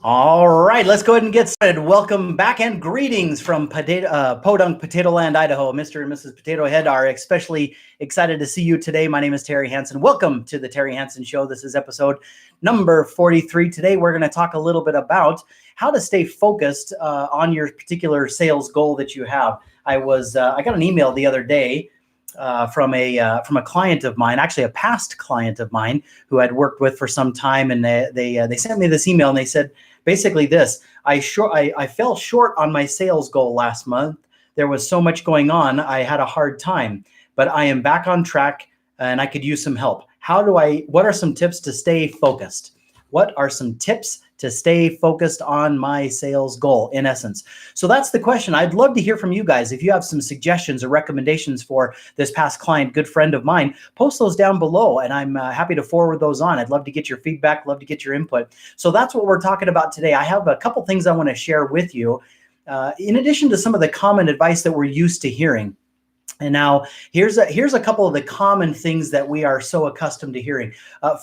All right, let's go ahead and get started. Welcome back and greetings from Podunk, Potato Land, Idaho. Mr. and Mrs. Potato Head are especially excited to see you today. My name is Terry Hansen. Welcome to the Terry Hansen Show. This is episode number 43. Today, we're going to talk a little bit about how to stay focused on your particular sales goal that you have. I got an email the other day from a client of mine, actually a past client of mine who I'd worked with for some time, and they sent me this email and they said basically this: I fell short on my sales goal last month. There was so much going on, I had a hard time, but I am back on track and I could use some help. What are some tips to stay focused? What are some tips to stay focused on my sales goal, in essence? So that's the question. I'd love to hear from you guys. If you have some suggestions or recommendations for this past client, good friend of mine, post those down below, and I'm happy to forward those on. I'd love to get your feedback, love to get your input. So that's what we're talking about today. I have a couple things I want to share with you, in addition to some of the common advice that we're used to hearing. And now here's a couple of the common things that we are so accustomed to hearing.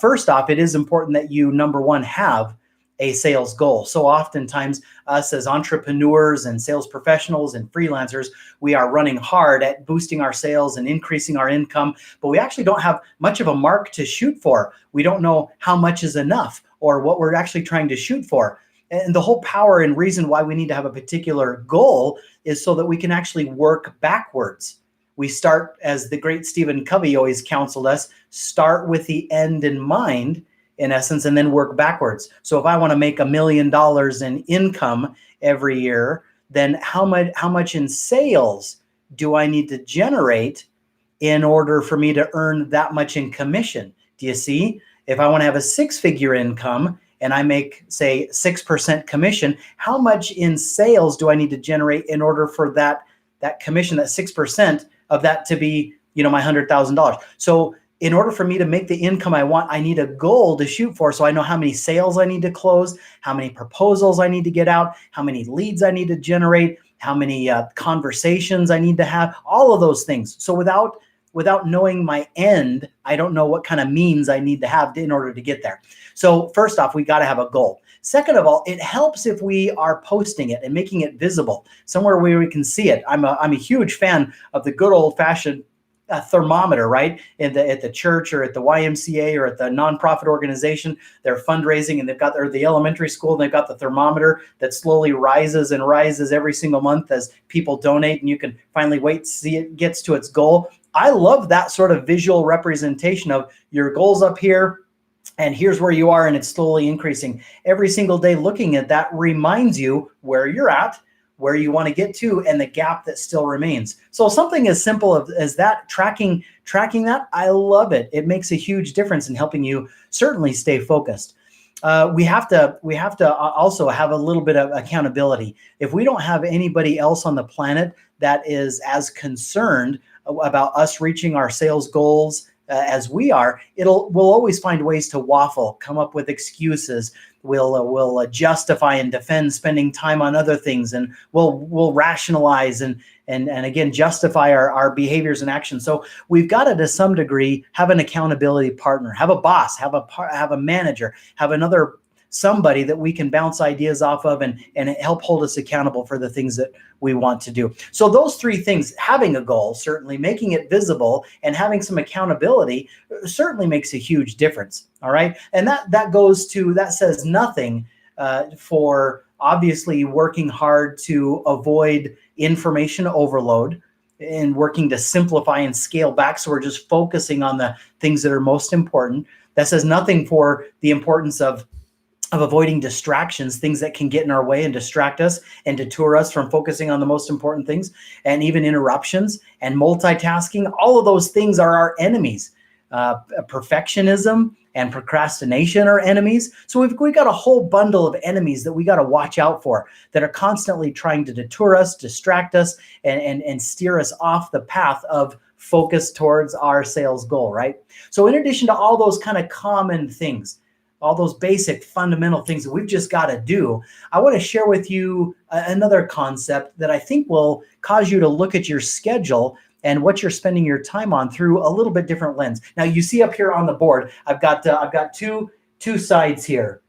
First off, it is important that you, number one, have a sales goal. So oftentimes us as entrepreneurs and sales professionals and freelancers, we are running hard at boosting our sales and increasing our income, but we actually don't have much of a mark to shoot for. We don't know how much is enough or what we're actually trying to shoot for. And the whole power and reason why we need to have a particular goal is so that we can actually work backwards. We start, as the great Stephen Covey always counseled us, start with the end in mind, in essence, and then work backwards. So if I want to make $1 million in income every year, then how much in sales do I need to generate in order for me to earn that much in commission? Do you see? If I want to have a six-figure income and I make, say, 6% commission, how much in sales do I need to generate in order for that commission, that 6% of that to be, my $100,000? So in order for me to make the income I want, I need a goal to shoot for. So I know how many sales I need to close, how many proposals I need to get out, how many leads I need to generate, how many conversations I need to have, all of those things. So without knowing my end, I don't know what kind of means I need to have in order to get there. So first off, we got to have a goal. Second of all, it helps if we are posting it and making it visible somewhere where we can see it. I'm a huge fan of the good old-fashioned thermometer, right? At the church or at the YMCA or at the nonprofit organization, they're fundraising and or the elementary school, and they've got the thermometer that slowly rises and rises every single month as people donate, and you can finally wait to see it gets to its goal. I love that sort of visual representation of your goals up here, and here's where you are, and it's slowly increasing. Every single day looking at that reminds you where you're at, where you want to get to, and the gap that still remains. So something as simple as that, tracking that, I love it. It makes a huge difference in helping you certainly stay focused. We have to also have a little bit of accountability. If we don't have anybody else on the planet that is as concerned about us reaching our sales goals as we are, we'll always find ways to waffle, come up with excuses. We'll justify and defend spending time on other things, and we'll rationalize and again justify our behaviors and actions. So we've got to some degree have an accountability partner, have a boss, have a manager, have somebody that we can bounce ideas off of and help hold us accountable for the things that we want to do. So those three things, having a goal, certainly making it visible, and having some accountability certainly makes a huge difference. All right. And that says nothing for obviously working hard to avoid information overload and working to simplify and scale back. So we're just focusing on the things that are most important. That says nothing for the importance of avoiding distractions, things that can get in our way and distract us and detour us from focusing on the most important things, and even interruptions and multitasking. All of those things are our enemies. Perfectionism and procrastination are enemies. So we got a whole bundle of enemies that we got to watch out for, that are constantly trying to detour us, distract us, and steer us off the path of focus towards our sales goal, right? So in addition to all those kind of common things, all those basic fundamental things that we've just got to do, I want to share with you another concept that I think will cause you to look at your schedule and what you're spending your time on through a little bit different lens. Now, you see up here on the board, I've got two sides here.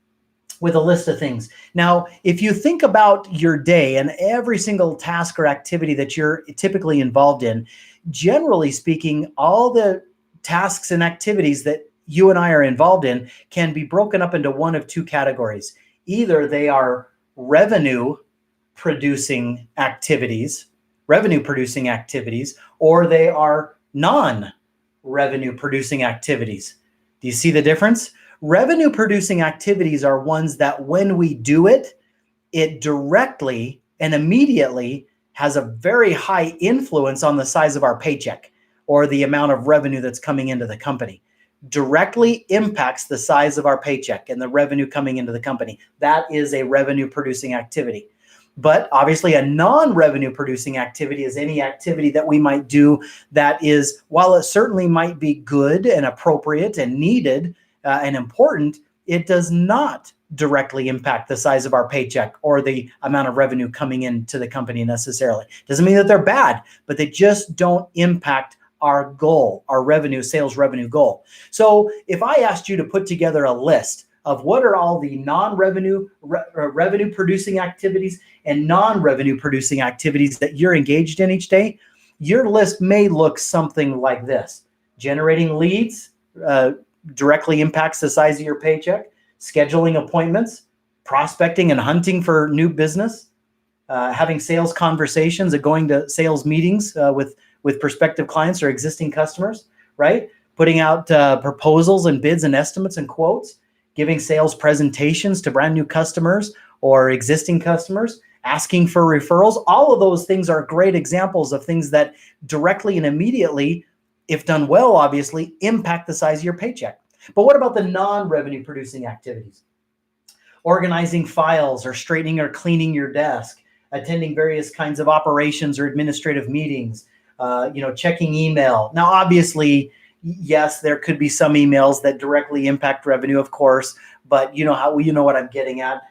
with a list of things. Now, if you think about your day and every single task or activity that you're typically involved in, generally speaking, all the tasks and activities that you and I are involved in can be broken up into one of two categories. Either they are revenue producing activities, or they are non-revenue producing activities. Do you see the difference? Revenue producing activities are ones that when we do it, it directly and immediately has a very high influence on the size of our paycheck or the amount of revenue that's coming into the company. Directly impacts the size of our paycheck and the revenue coming into the company. That is a revenue producing activity. But obviously a non-revenue producing activity is any activity that we might do that is, while it certainly might be good and appropriate and needed and important, it does not directly impact the size of our paycheck or the amount of revenue coming into the company necessarily. Doesn't mean that they're bad, but they just don't impact our goal, our sales revenue goal. So if I asked you to put together a list of what are all the non-revenue revenue producing activities and non-revenue producing activities that you're engaged in each day, your list may look something like this. Generating leads directly impacts the size of your paycheck. Scheduling appointments, prospecting and hunting for new business, having sales conversations and going to sales meetings with prospective clients or existing customers, right? Putting out proposals and bids and estimates and quotes, giving sales presentations to brand new customers or existing customers, asking for referrals. All of those things are great examples of things that directly and immediately, if done well, obviously, impact the size of your paycheck. But what about the non-revenue producing activities? Organizing files or straightening or cleaning your desk, attending various kinds of operations or administrative meetings, checking email. Now, obviously, yes, there could be some emails that directly impact revenue, of course, but you know what I'm getting at.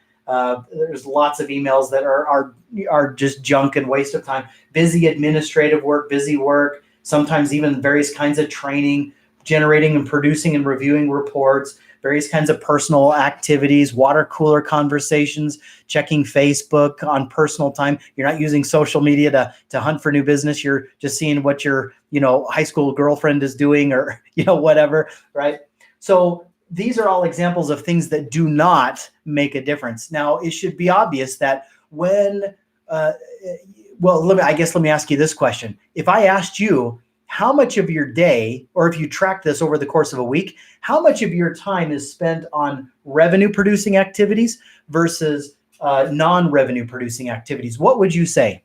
There's lots of emails that are just junk and waste of time. Busy administrative work, busy work, sometimes even various kinds of training, generating and producing and reviewing reports, various kinds of personal activities, water cooler conversations, checking Facebook on personal time. You're not using social media to hunt for new business. You're just seeing what your, high school girlfriend is doing or, whatever, right? So these are all examples of things that do not make a difference. Now, it should be obvious that when, let me ask you this question. If I asked you, how much of your day, or if you track this over the course of a week, how much of your time is spent on revenue producing activities versus non-revenue producing activities? What would you say?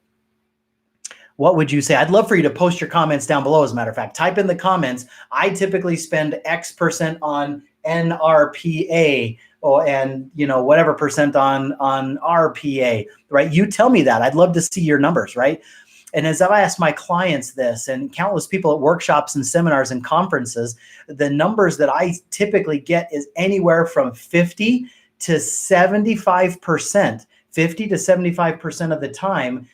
What would you say? I'd love for you to post your comments down below. As a matter of fact, type in the comments. I typically spend X% on NRPA and whatever percent on RPA, right? You tell me that. I'd love to see your numbers, right? And as I ask my clients this and countless people at workshops and seminars and conferences, the numbers that I typically get is anywhere from 50 to 75%. 50 to 75% of the time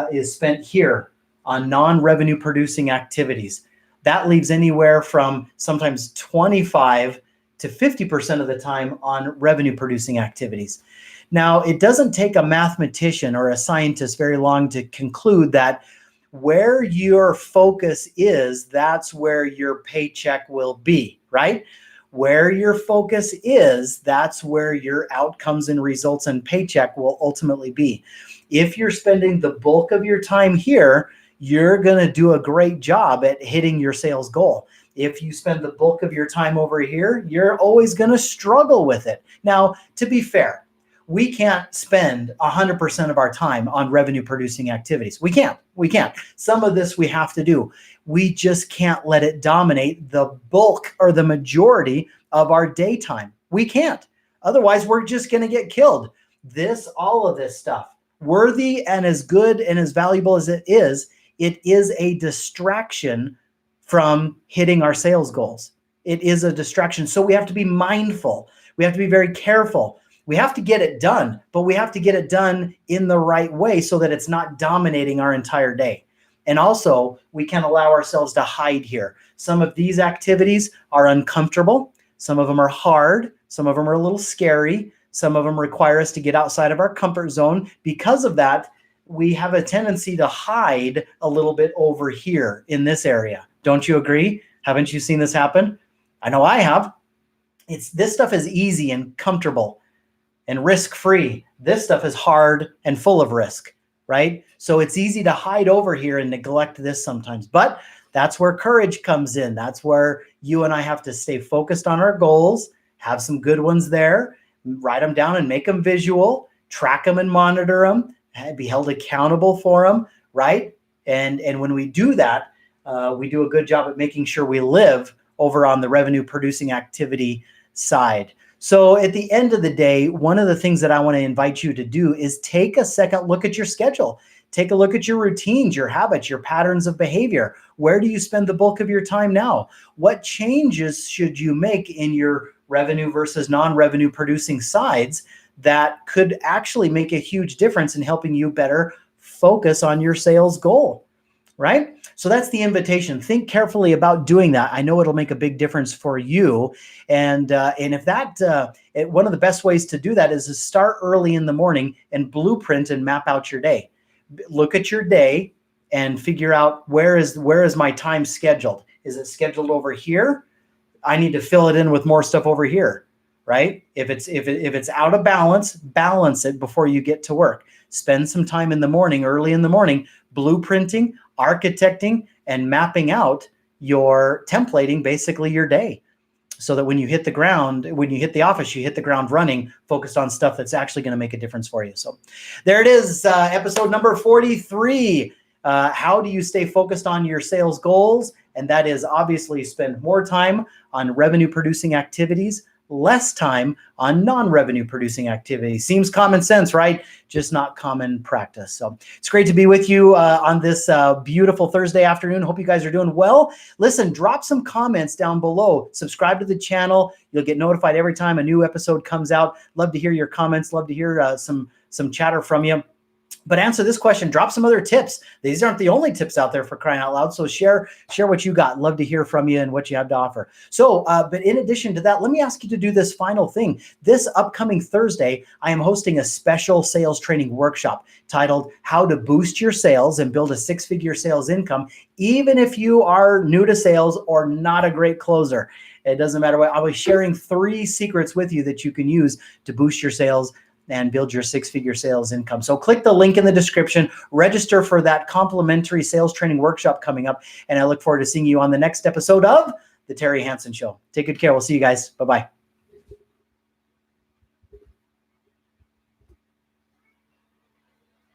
is spent here on non-revenue producing activities. That leaves anywhere from sometimes 25 to 50% of the time on revenue producing activities. Now, it doesn't take a mathematician or a scientist very long to conclude that where your focus is, that's where your paycheck will be, right? Where your focus is, that's where your outcomes and results and paycheck will ultimately be. If you're spending the bulk of your time here, you're going to do a great job at hitting your sales goal. If you spend the bulk of your time over here, you're always going to struggle with it. Now, to be fair, we can't spend 100% of our time on revenue producing activities. We can't. Some of this we have to do. We just can't let it dominate the bulk or the majority of our daytime. We can't. Otherwise, we're just going to get killed. All of this stuff, worthy and as good and as valuable as it is a distraction from hitting our sales goals. It is a distraction. So we have to be mindful. We have to be very careful. We have to get it done, but we have to get it done in the right way so that it's not dominating our entire day. And also, we can allow ourselves to hide here. Some of these activities are uncomfortable. Some of them are hard. Some of them are a little scary. Some of them require us to get outside of our comfort zone. Because of that, we have a tendency to hide a little bit over here in this area. Don't you agree? Haven't you seen this happen? I know I have. This stuff is easy and comfortable and risk-free. This stuff is hard and full of risk, right? So it's easy to hide over here and neglect this sometimes. But that's where courage comes in. That's where you and I have to stay focused on our goals, have some good ones there, write them down and make them visual, track them and monitor them, be held accountable for them, right? And when we do that, we do a good job at making sure we live over on the revenue producing activity side. So at the end of the day, one of the things that I want to invite you to do is take a second look at your schedule. Take a look at your routines, your habits, your patterns of behavior. Where do you spend the bulk of your time now? What changes should you make in your revenue versus non-revenue producing sides that could actually make a huge difference in helping you better focus on your sales goal, right? So that's the invitation. Think carefully about doing that. I know it'll make a big difference for you. And if that, one of the best ways to do that is to start early in the morning and blueprint and map out your day. Look at your day and figure out where is my time scheduled? Is it scheduled over here? I need to fill it in with more stuff over here, right? If it's out of balance, balance it before you get to work. Spend some time in the morning, early in the morning, blueprinting, architecting, and mapping out your templating, basically your day, so that when you hit the ground, when you hit the office, you hit the ground running, focused on stuff that's actually going to make a difference for you. So there it is, episode number 43. How do you stay focused on your sales goals? And that is obviously spend more time on revenue producing activities, less time on non-revenue producing activities. Seems common sense, right? Just not common practice. So it's great to be with you on this beautiful Thursday afternoon. Hope you guys are doing well. Listen, drop some comments down below. Subscribe to the channel. You'll get notified every time a new episode comes out. Love to hear your comments. Love to hear some chatter from you. But answer this question, drop some other tips. These aren't the only tips out there, for crying out loud. So share what you got. Love to hear from you and what you have to offer. So, but in addition to that, let me ask you to do this final thing. This upcoming Thursday, I am hosting a special sales training workshop titled How to Boost Your Sales and Build a Six-Figure Sales Income, even if you are new to sales or not a great closer. It doesn't matter what. I'll be sharing 3 secrets with you that you can use to boost your sales and build your six-figure sales income. So click the link in the description, register for that complimentary sales training workshop coming up, and I look forward to seeing you on the next episode of The Terry Hansen Show. Take good care. We'll see you guys. Bye-bye.